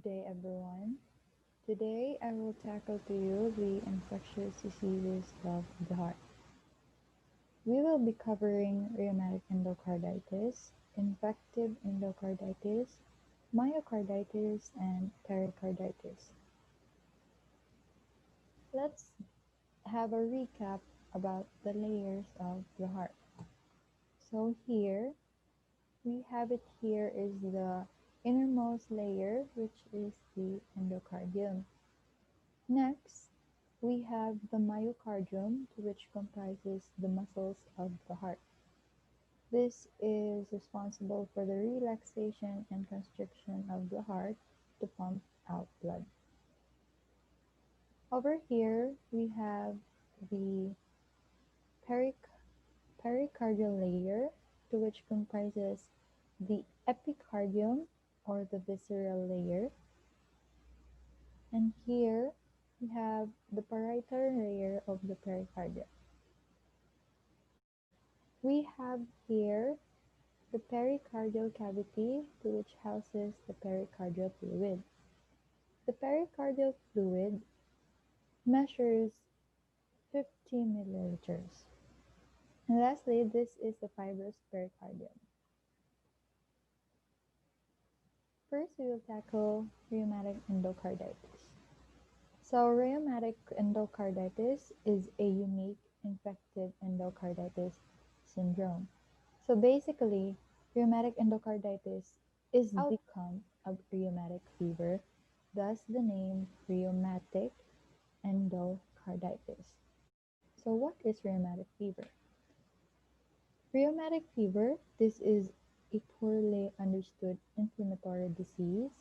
Good day, everyone. Today, I will tackle to you the infectious diseases of the heart. We will be covering rheumatic endocarditis, infective endocarditis, myocarditis, and pericarditis. Let's have a recap about the layers of the heart. So here, we have it here is the innermost layer, which is the endocardium. Next, we have the myocardium, which comprises the muscles of the heart. This is responsible for the relaxation and constriction of the heart to pump out blood. Over here, we have the pericardial layer, to which comprises the epicardium or the visceral layer. And here we have the parietal layer of the pericardium. We have here the pericardial cavity, to which houses the pericardial fluid. The pericardial fluid measures 50 milliliters. And lastly, this is the fibrous pericardium. First, we will tackle rheumatic endocarditis. So, rheumatic endocarditis is a unique infective endocarditis syndrome. So basically, rheumatic endocarditis is the outcome of rheumatic fever, thus the name rheumatic endocarditis. So what is rheumatic fever? Rheumatic fever, this is a poorly understood inflammatory disease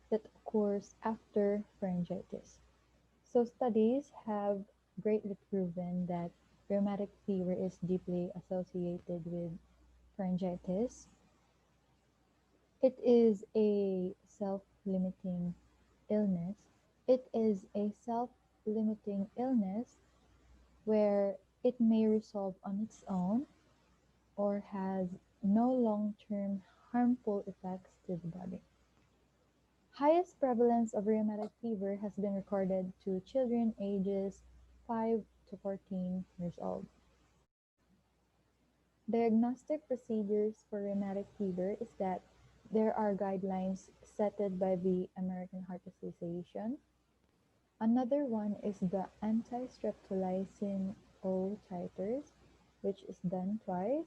that occurs after pharyngitis. So studies have greatly proven that rheumatic fever is deeply associated with pharyngitis. It is a self-limiting illness. It is a self-limiting illness where it may resolve on its own or has no long-term harmful effects to the body. Highest prevalence of rheumatic fever has been recorded to children ages 5 to 14 years old. Diagnostic procedures for rheumatic fever is that there are guidelines set by the American Heart Association. Another one is the anti-streptolysin O titers, which is done twice.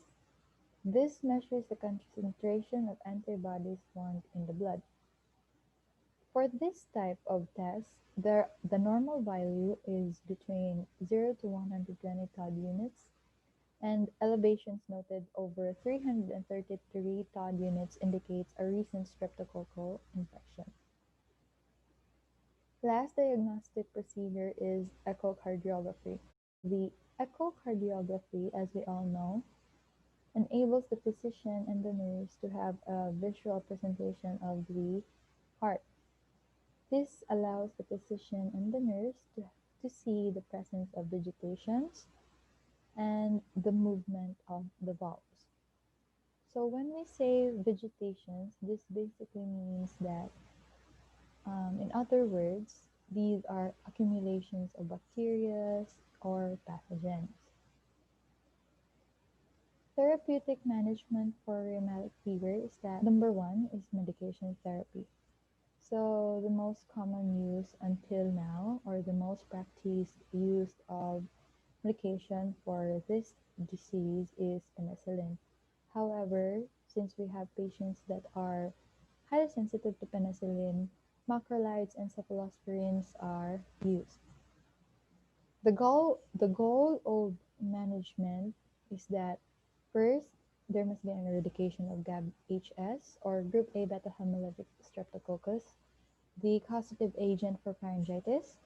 This measures the concentration of antibodies formed in the blood. For this type of test, the normal value is between 0 to 120 Todd units, and elevations noted over 333 Todd units indicates a recent streptococcal infection. Last diagnostic procedure is echocardiography. The echocardiography, as we all know, enables the physician and the nurse to have a visual presentation of the heart. This allows the physician and the nurse to see the presence of vegetations and the movement of the valves. So when we say vegetations, this basically means that, in other words, these are accumulations of bacteria or pathogens. Therapeutic management for rheumatic fever is that number one is medication therapy. So the most common use until now, or the most practiced use of medication for this disease is penicillin. However, since we have patients that are highly sensitive to penicillin, macrolides and cephalosporins are used. The goal of management is that first, there must be an eradication of GAB-HS or group A beta hemolytic streptococcus, the causative agent for pharyngitis,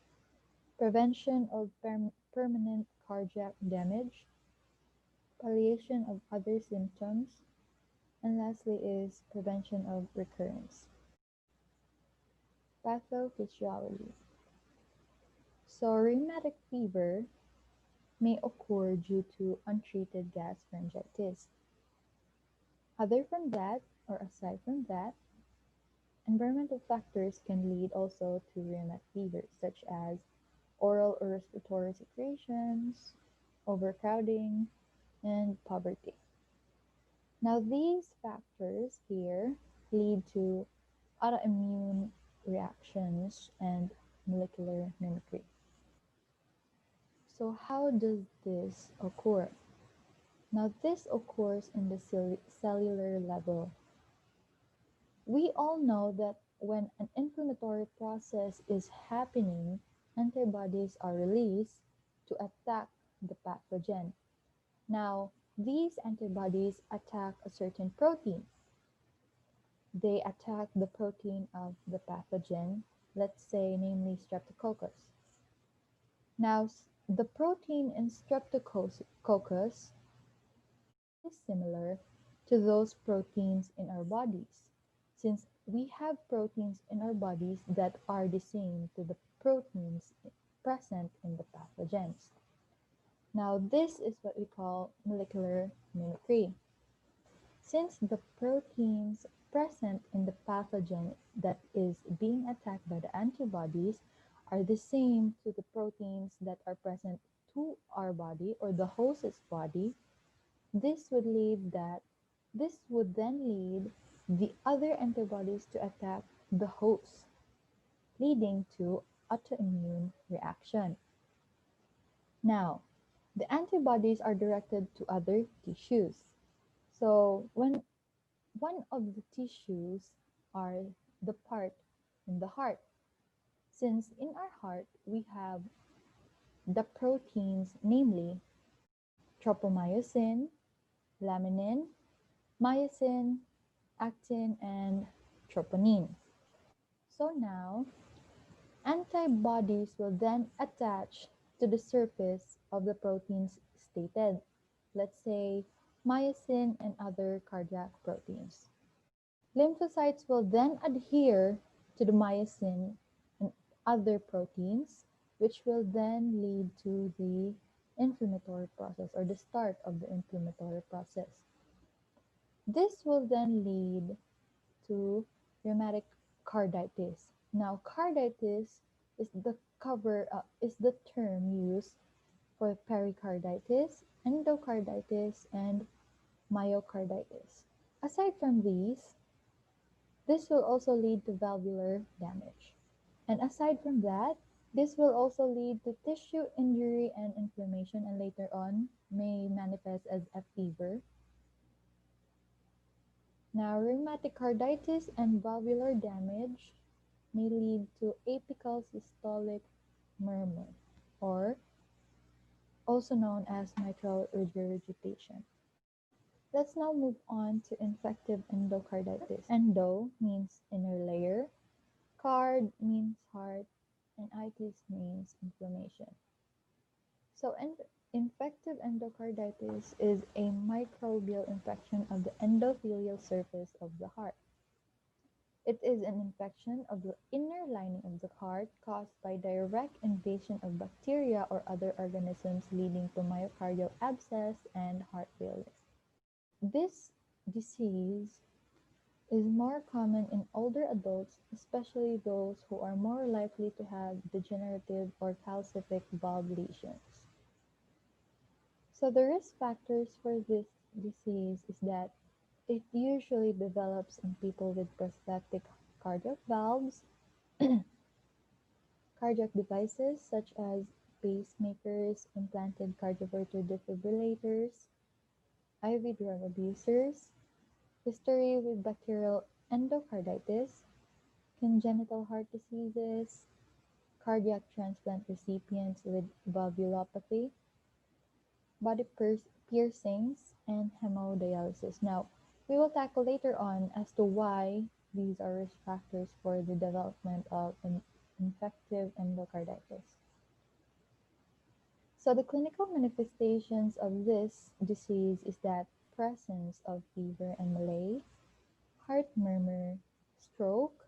prevention of permanent cardiac damage, palliation of other symptoms, and lastly is prevention of recurrence. Pathophysiology. So rheumatic fever may occur due to untreated gas pharyngitis. Aside from that, Environmental factors can lead also to rheumatic fevers, such as oral or respiratory secretions, overcrowding, and poverty. Now, these factors here lead to autoimmune reactions and molecular mimicry. So, how does this occur? Now, this occurs in the cellular level. We all know that when an inflammatory process is happening, antibodies are released to attack the pathogen. Now, these antibodies attack a certain protein. They attack the protein of the pathogen, let's say namely streptococcus. Now, the protein in streptococcus is similar to those proteins in our bodies, since we have proteins in our bodies that are the same to the proteins present in the pathogens. Now, this is what we call molecular mimicry. Since the proteins present in the pathogen that is being attacked by the antibodies are the same to the proteins that are present to our body or the host's body, this would then lead the other antibodies to attack the host, leading to autoimmune reaction. Now, the antibodies are directed to other tissues. So when one of the tissues are the part in the heart, since in our heart we have the proteins, namely tropomyosin, laminin, myosin, actin, and troponin. So now, antibodies will then attach to the surface of the proteins stated, let's say myosin and other cardiac proteins. Lymphocytes will then adhere to the myosin and other proteins, which will then lead to the inflammatory process or the start of the inflammatory process. This will then lead to rheumatic carditis. Now, carditis is the term used for pericarditis, endocarditis, and myocarditis. Aside from these, this will also lead to valvular damage. And aside from that, this will also lead to tissue injury and inflammation, and later on may manifest as a fever. Now, rheumatic carditis and valvular damage may lead to apical systolic murmur, or also known as mitral regurgitation. Let's now move on to infective endocarditis. Endo means inner layer, card means heart, and itis means inflammation. So infective endocarditis is a microbial infection of the endothelial surface of the heart. It is an infection of the inner lining of the heart caused by direct invasion of bacteria or other organisms, leading to myocardial abscess and heart failure. This disease is more common in older adults, especially those who are more likely to have degenerative or calcific valve lesions. So the risk factors for this disease is that it usually develops in people with prosthetic cardiac valves, cardiac devices such as pacemakers, implanted cardioverter defibrillators, IV drug abusers, history with bacterial endocarditis, congenital heart diseases, cardiac transplant recipients with valvulopathy, body piercings, and hemodialysis. Now, we will tackle later on as to why these are risk factors for the development of infective endocarditis. So the clinical manifestations of this disease is that presence of fever and malaise, heart murmur, stroke,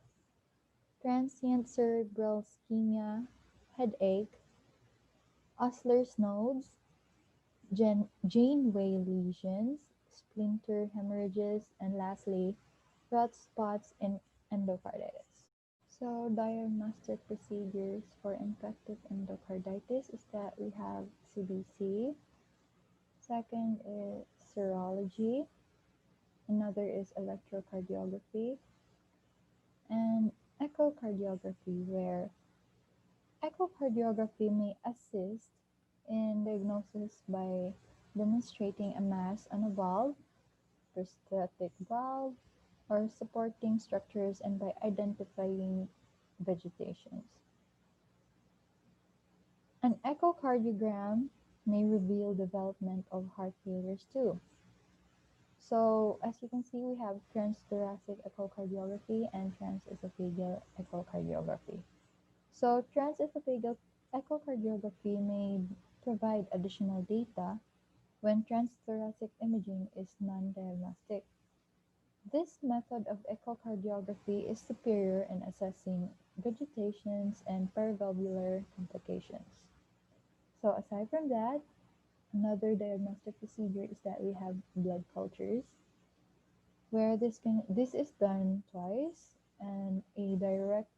transient cerebral ischemia, headache, Osler's nodes, Janeway lesions, splinter hemorrhages, and lastly, Rot spots in endocarditis. So diagnostic procedures for infective endocarditis is that we have CBC, second is serology, another is electrocardiography, and echocardiography, where echocardiography may assist in diagnosis by demonstrating a mass on a valve, prosthetic valve, or supporting structures, and by identifying vegetations. An echocardiogram may reveal development of heart failures too. So as you can see, we have transthoracic echocardiography and transesophageal echocardiography. So transesophageal echocardiography may provide additional data when transthoracic imaging is non-diagnostic. This method of echocardiography is superior in assessing vegetations and paravalvular complications. So aside from that, another diagnostic procedure is that we have blood cultures, where this is done twice, and a direct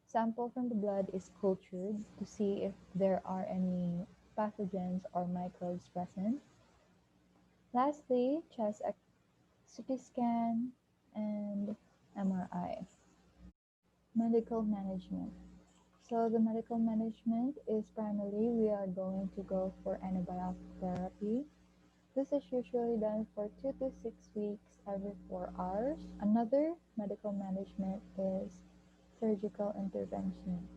sample from the blood is cultured to see if there are any pathogens or microbes present. Lastly, chest CT scan and MRI. Medical management. So the medical management is primarily we are going to go for antibiotic therapy. This is usually done for 2 to 6 weeks every 4 hours. Another medical management is surgical intervention.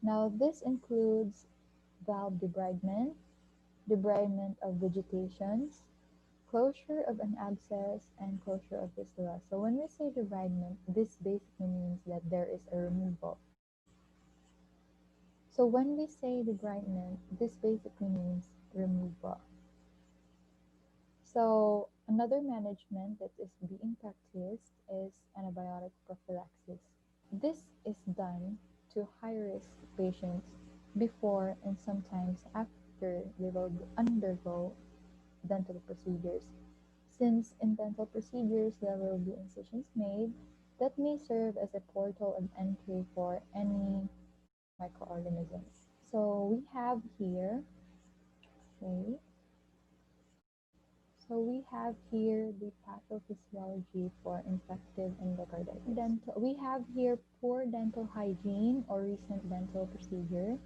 Now this includes valve debridement, debridement of vegetations, closure of an abscess, and closure of fistula. So when we say debridement, this basically means that there is a removal. So when we say debridement, this basically means removal. So another management that is being practiced is antibiotic prophylaxis. This is done to high-risk patients before and sometimes after they will undergo dental procedures. Since in dental procedures there will be incisions made that may serve as a portal of entry for any microorganisms. So we have here, okay, so we have here the pathophysiology for infective endocarditis. We have here poor dental hygiene or recent dental procedure,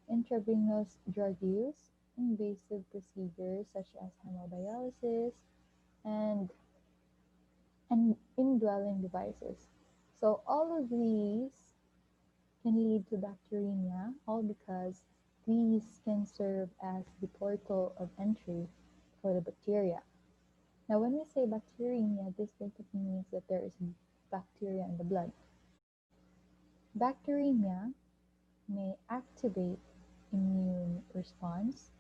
intravenous drug use, invasive procedures such as hemodialysis, and indwelling devices. So all of these can lead to bacteremia, all because these can serve as the portal of entry for the bacteria. Now, when we say bacteremia, this basically means that there is bacteria in the blood. Bacteremia may activate immune response,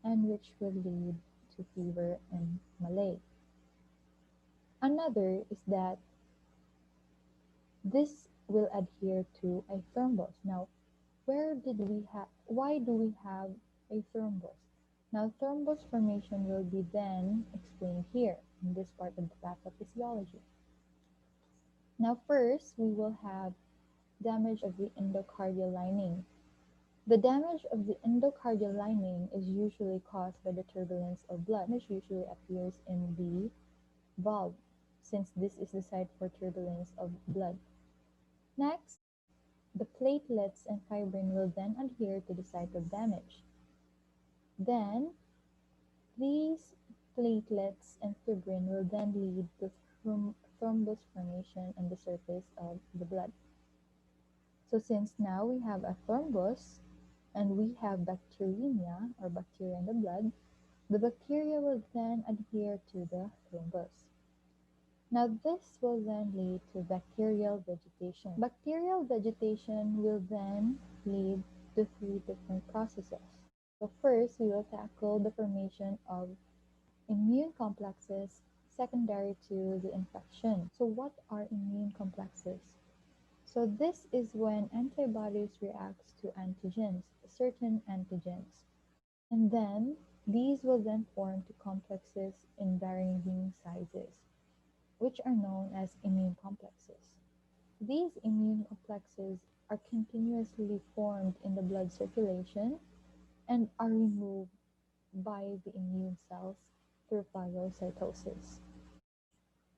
and which will lead to fever and malaise. Another is that this will adhere to a thrombus. Now, why do we have a thrombus? Now, thrombus formation will be then explained here in this part of the pathophysiology. Now, first, we will have damage of the endocardial lining. The damage of the endocardial lining is usually caused by the turbulence of blood, which usually appears in the valve, since this is the site for turbulence of blood. Next, the platelets and fibrin will then adhere to the site of damage. Then, these platelets and fibrin will then lead to thrombus formation on the surface of the blood. So since now we have a thrombus and we have bacteremia or bacteria in the blood, the bacteria will then adhere to the thrombus. Now this will then lead to bacterial vegetation. Bacterial vegetation will then lead to 3 different processes. So first, we will tackle the formation of immune complexes secondary to the infection. So what are immune complexes? So this is when antibodies react to antigens, certain antigens. And then these will then form to complexes in varying sizes. which are known as immune complexes. These immune complexes are continuously formed in the blood circulation and are removed by the immune cells through phagocytosis.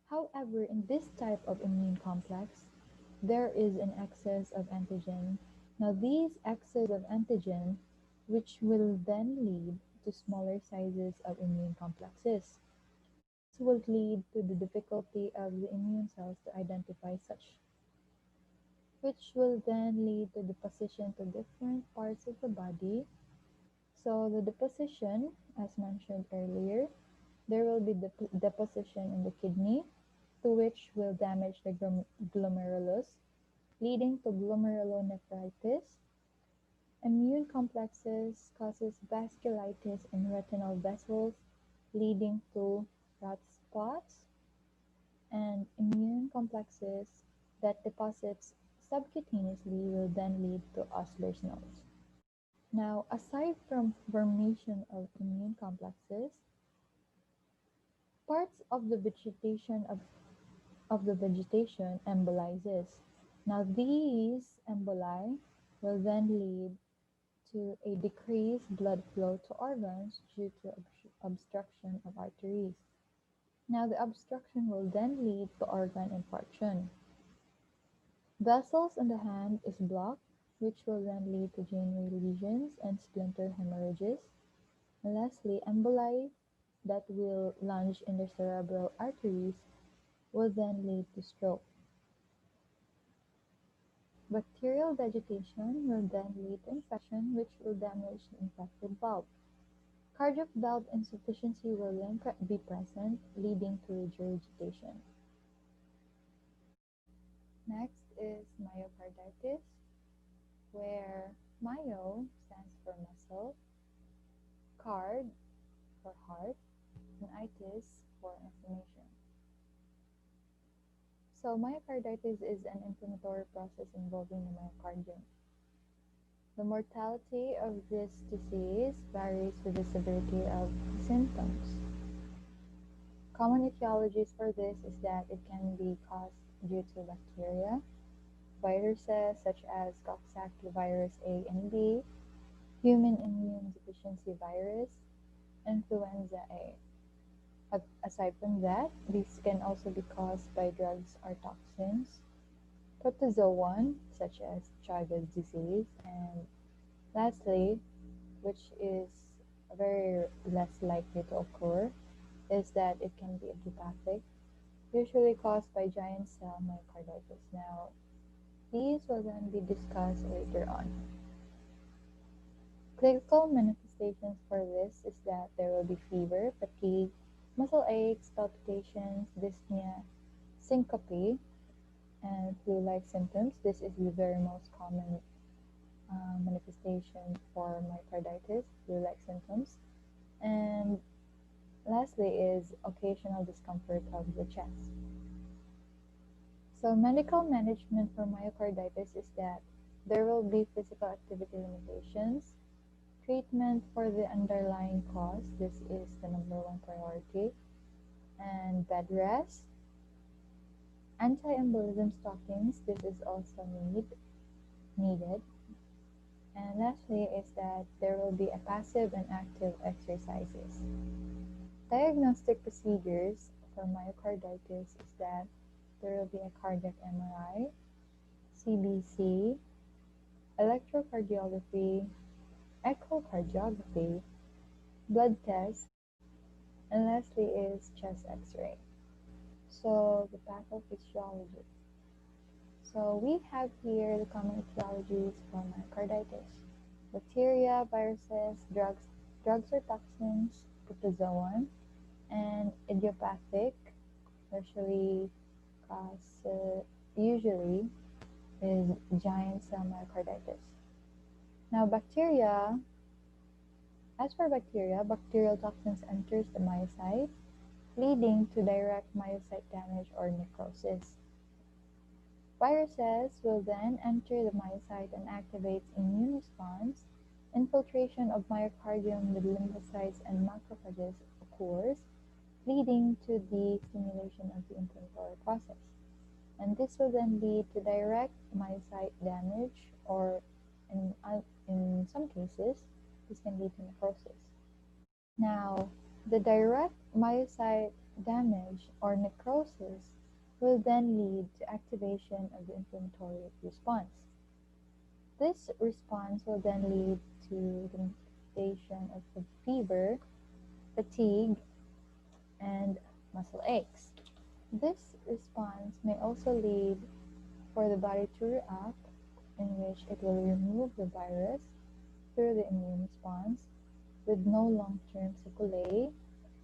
However, in this type of immune complex, there is an excess of antigen. Now, these excess of antigen, which will then lead to smaller sizes of immune complexes, will lead to the difficulty of the immune cells to identify such, which will then lead to deposition to different parts of the body. So the deposition, as mentioned earlier, there will be deposition in the kidney, to which will damage the glomerulus, leading to glomerulonephritis. Immune complexes causes vasculitis in retinal vessels, leading to red spots, and immune complexes that deposits subcutaneously will then lead to Osler's nose. Now, aside from formation of immune complexes, parts of the vegetation embolizes. Now, these emboli will then lead to a decreased blood flow to organs due to obstruction of arteries. Now, the obstruction will then lead to organ infarction. Vessels in the hand is blocked, which will then lead to Janeway lesions and splinter hemorrhages. And lastly, emboli that will lunge in the cerebral arteries will then lead to stroke. Bacterial vegetation will then lead to infection, which will damage the infected valve. Cardiac valve insufficiency will then be present, leading to regurgitation. Next is myocarditis, where myo stands for muscle, card for heart, and itis for inflammation. So myocarditis is an inflammatory process involving the myocardium. The mortality of this disease varies with the severity of symptoms. Common etiologies for this is that it can be caused due to bacteria, viruses such as Coxsackie virus A and B, human immune deficiency virus, influenza A. Aside from that, these can also be caused by drugs or toxins, protozoan such as Chagas disease, and lastly, which is very less likely to occur, is that it can be idiopathic, usually caused by giant cell myocarditis. Now, these will then be discussed later on. Clinical manifestations for this is that there will be fever, fatigue, muscle aches, palpitations, dyspnea, syncope, and flu-like symptoms. This is the very most common manifestation for myocarditis, flu-like symptoms. And lastly is occasional discomfort of the chest. So medical management for myocarditis is that there will be physical activity limitations, treatment for the underlying cause, this is the #1 priority, and bed rest. Anti-embolism stockings, this is also needed. And lastly is that there will be a passive and active exercises. Diagnostic procedures for myocarditis is that there will be a cardiac MRI, CBC, electrocardiography, echocardiography, blood test, and lastly is chest x-ray. So the pathophysiology. So we have here the common etiologies for myocarditis: bacteria, viruses, drugs or toxins, protozoan, and idiopathic, usually is giant cell myocarditis. Now as for bacteria, bacterial toxins enters the myocyte, leading to direct myocyte damage or necrosis. Viruses will then enter the myocyte and activates immune response. Infiltration of myocardium with lymphocytes and macrophages occurs, leading to the stimulation of the inflammatory process. And this will then lead to direct myocyte damage, or in some cases, this can lead to necrosis. Now, the direct myocyte damage or necrosis will then lead to activation of the inflammatory response. This response will then lead to the manifestation of the fever, fatigue, and muscle aches. This response may also lead for the body to react, in which it will remove the virus through the immune response with no long-term sequelae,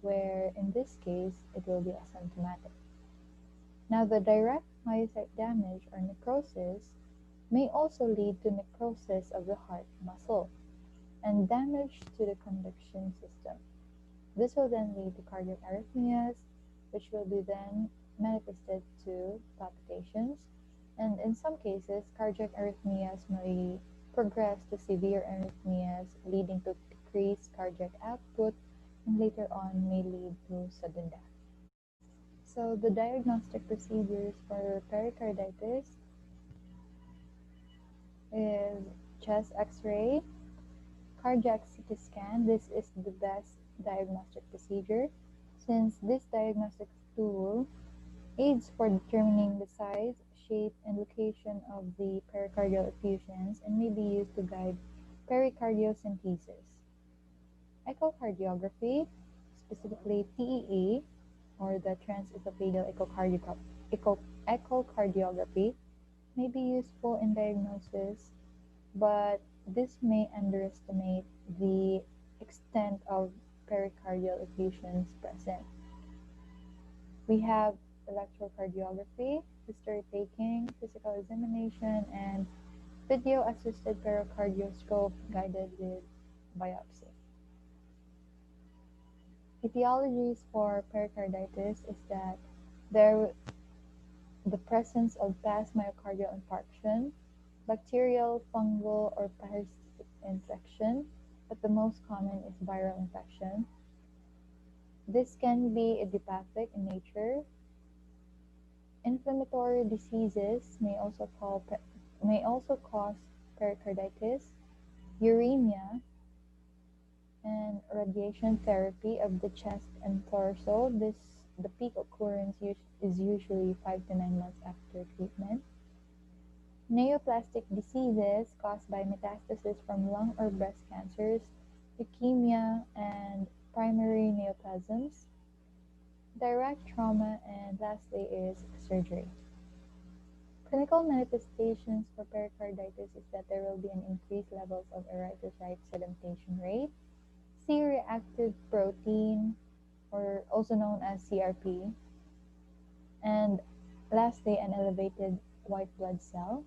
where in this case it will be asymptomatic. Now, the direct myocyte damage or necrosis may also lead to necrosis of the heart muscle and damage to the conduction system. This will then lead to cardiac arrhythmias, which will be then manifested to palpitations, and in some cases, cardiac arrhythmias may progress to severe arrhythmias, leading to decreased cardiac output, and later on may lead to sudden death. So the diagnostic procedures for pericarditis is chest x-ray, cardiac CT scan. This is the best diagnostic procedure, since this diagnostic tool aids for determining the size, shape, and location of the pericardial effusions and may be used to guide pericardiocentesis. Echocardiography, specifically TEE, or the transesophageal echocardiography, may be useful in diagnosis, but this may underestimate the extent of pericardial effusions present. We have electrocardiography, history taking, physical examination, and video-assisted pericardioscope guided with biopsy. Etiologies for pericarditis is that the presence of past myocardial infarction, bacterial, fungal, or parasitic infection, but the most common is viral infection. This can be idiopathic in nature. Inflammatory diseases may also cause pericarditis, uremia, and radiation therapy of the chest and torso. The peak occurrence is usually 5 to 9 months after treatment. Neoplastic diseases caused by metastasis from lung or breast cancers, leukemia, and primary neoplasms, direct trauma, and lastly is surgery. Clinical manifestations for pericarditis is that there will be an increased levels of erythrocyte sedimentation rate, C-reactive protein, or also known as CRP, and lastly an elevated white blood cell.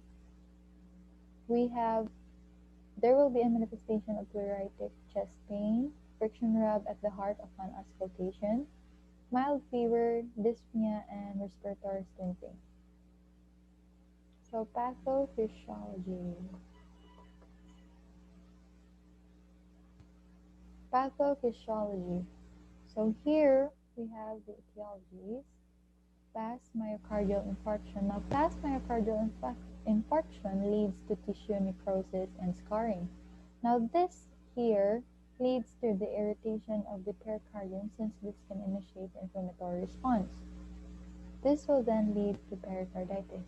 There will be a manifestation of pleuritic chest pain, friction rub at the heart upon auscultation, mild fever, dyspnea, and respiratory stenting. So pathophysiology. Pathophysiology. So here we have the etiologies. Past myocardial infarction. Now, past myocardial infarction leads to tissue necrosis and scarring. Now, this here leads to the irritation of the pericardium, since this can initiate the inflammatory response. This will then lead to pericarditis.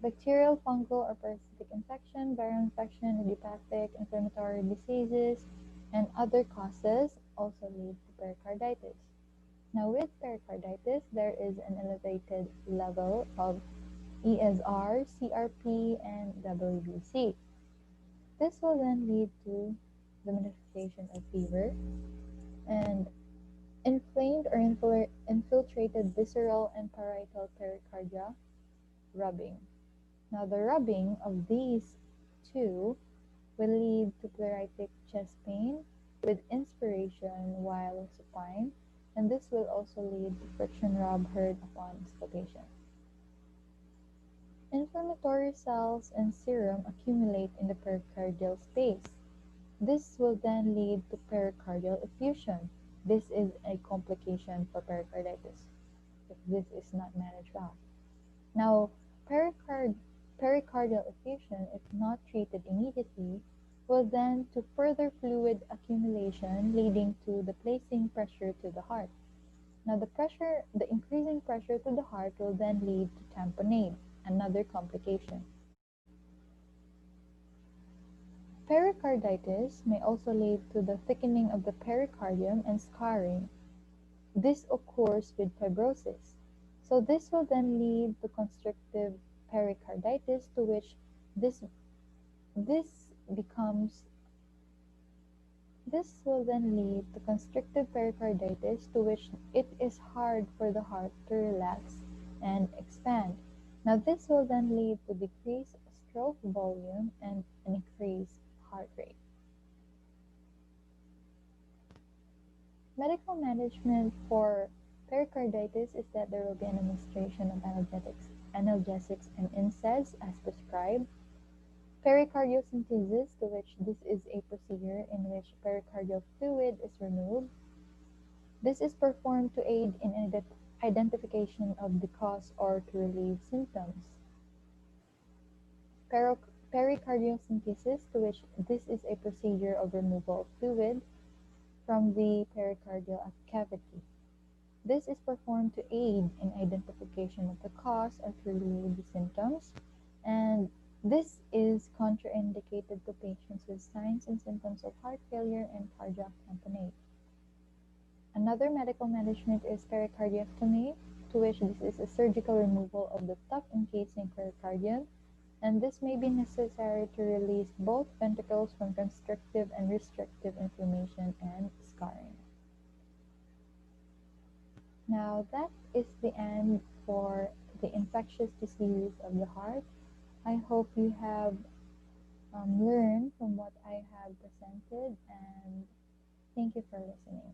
Bacterial, fungal, or parasitic infection, viral infection, idiopathic, inflammatory diseases, and other causes also lead to pericarditis. Now, with pericarditis, there is an elevated level of ESR, CRP, and WBC. This will then lead to the manifestation of fever and inflamed or infiltrated visceral and parietal pericardia rubbing. Now, the rubbing of these two will lead to pleuritic chest pain with inspiration while supine, and this will also lead to friction rub heard upon auscultation. Inflammatory cells and serum accumulate in the pericardial space. This will then lead to pericardial effusion. this is a complication for pericarditis if this is not managed well. Now, pericardial effusion, if not treated immediately, will then to further fluid accumulation, leading to the placing pressure to the heart. Now, the increasing pressure to the heart will then lead to tamponade, another complication. Pericarditis may also lead to the thickening of the pericardium and scarring. This occurs with fibrosis. So this will then lead to constrictive pericarditis, to which this will then lead to constrictive pericarditis, to which it is hard for the heart to relax and expand. Now this will then lead to decreased stroke volume and an increased heart rate. Medical management for pericarditis is that there will be an administration of analgesics and NSAIDs as prescribed. Pericardiocentesis, to which this is a procedure in which pericardial fluid is removed. This is performed to aid in identification of the cause or to relieve symptoms. Pericardiocentesis, to which this is a procedure of removal of fluid from the pericardial cavity. This is performed to aid in identification of the cause or to relieve the symptoms, and this is contraindicated to patients with signs and symptoms of heart failure and cardiac tamponade. Another medical management is pericardiectomy, to which this is a surgical removal of the tough encasing pericardium, and this may be necessary to release both ventricles from constrictive and restrictive inflammation and scarring. Now that is the end for the infectious diseases of the heart. I hope you have learned from what I have presented, and thank you for listening.